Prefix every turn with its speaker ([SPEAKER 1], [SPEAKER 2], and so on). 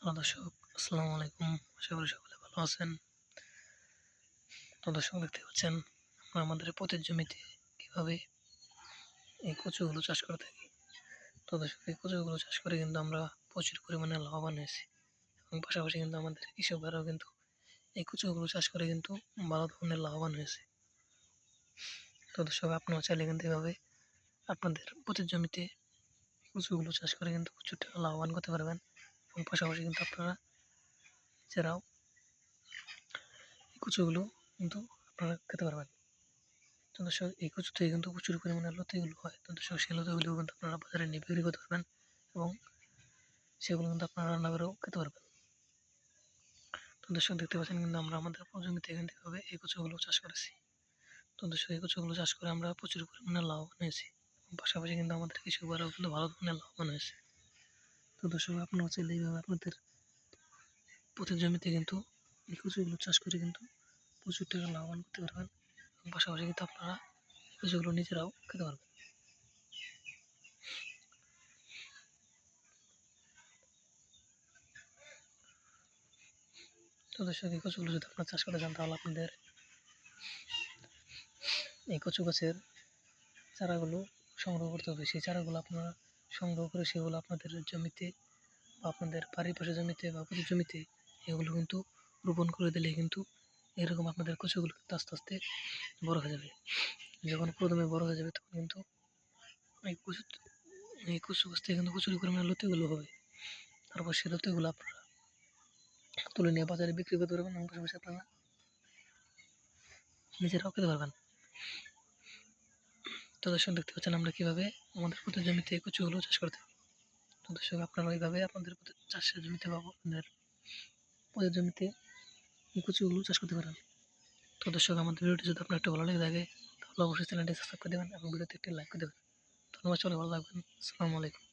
[SPEAKER 1] Hello দর্শক, আসসালামু আলাইকুম। আশা করি সকলে ভালো আছেন। তো দর্শক দেখতে পাচ্ছেন আমরা আমাদের পতির জমিতে কীভাবে এই কচুগুলো চাষ করে থাকি। তো দর্শক এই কচুগুলো চাষ করে কিন্তু আমরা প্রচুর পরিমাণে লাভবান হয়েছি এবং পাশাপাশি কিন্তু আমাদের কৃষকরাও কিন্তু এই কচুগুলো চাষ করে কিন্তু ভালো ধরনের লাভবান হয়েছে। তো দর্শক আপনারাও চাইলে কিন্তু এভাবে আপনাদের পতির জমিতে কচুগুলো চাষ করে কিন্তু প্রচুর টাকা লাভবান করতে পারবেন এবং পাশাপাশি কিন্তু আপনারা নিজেরাও এই কচুগুলো কিন্তু আপনারা খেতে পারবেন। তো দর্শক এই কচু থেকে কিন্তু প্রচুর পরিমাণে লতিগুলো হয়। তো দর্শক সেই লতিগুলো কিন্তু আপনারা বাজারে নিয়ে বিক্রি করতে পারবেন এবং সেগুলো কিন্তু আপনারা রান্না করেও খেতে পারবেন। তো দর্শক দেখতে পাচ্ছেন কিন্তু আমরা আমাদের জমিতে কিন্তু এভাবে এই কচুগুলো চাষ করেছি। তো দর্শক এই কচুগুলো চাষ করে আমরা প্রচুর পরিমাণে লাভবান হয়েছি এবং পাশাপাশি কিন্তু আমাদের কৃষকরাও কিন্তু ভালো ধরনের লাভবান হয়েছে। তো দর্শক আপনারা চাইলে এইভাবে আপনাদের প্রতি জমিতে কিন্তু এই কচুগুলো চাষ করে কিন্তু প্রচুর টাকা লাভবান করতে পারবেন এবং পাশাপাশি কিন্তু আপনারা এই কচুগুলো নিজেরাও খেতে পারবেন। তো দর্শক এই কচুগুলো যদি আপনারা চাষ করতে চান তাহলে আপনাদের এই কচু গাছের চারাগুলো সংগ্রহ করতে হবে। সেই চারাগুলো আপনারা সংগ্রহ করে সেগুলো আপনাদের জমিতে বা আপনাদের বাড়ির পাশে জমিতে বা প্রতি জমিতে এগুলো কিন্তু রোপণ করে দিলে কিন্তু এরকম আপনাদের কচুগুলো কিন্তু আস্তে আস্তে বড় হয়ে যাবে। যখন প্রথমে বড় হয়ে যাবে তখন কিন্তু এই কচু গাছ থেকে কিন্তু প্রচুর পরিমাণে লতিগুলো হবে। তারপর সেই লতিগুলো আপনারা তুলে নিয়ে বাজারে বিক্রি করতে পারবেন এবং পাশাপাশি আপনারা নিজেরাও খেতে পারবেন। তো দর্শক দেখতে পাচ্ছেন আমরা কীভাবে আমাদের প্রতি জমিতে কচুগুলো চাষ করে থাকি। তো দর্শক আপনারা ওইভাবে আপনাদের চাষের জমিতে বা আপনাদের প্রতি জমিতে এই কচুগুলো চাষ করতে পারেন। তো দর্শক আমাদের ভিডিওটি যদি আপনার একটু ভালো লেগে থাকে তাহলে অবশ্যই চ্যানেলটি সাবস্ক্রাইব করে দেবেন এবং ভিডিওতে একটি লাইক করে দেবেন। ধন্যবাদ, সবাই ভালো থাকবেন। আসসালামু আলাইকুম।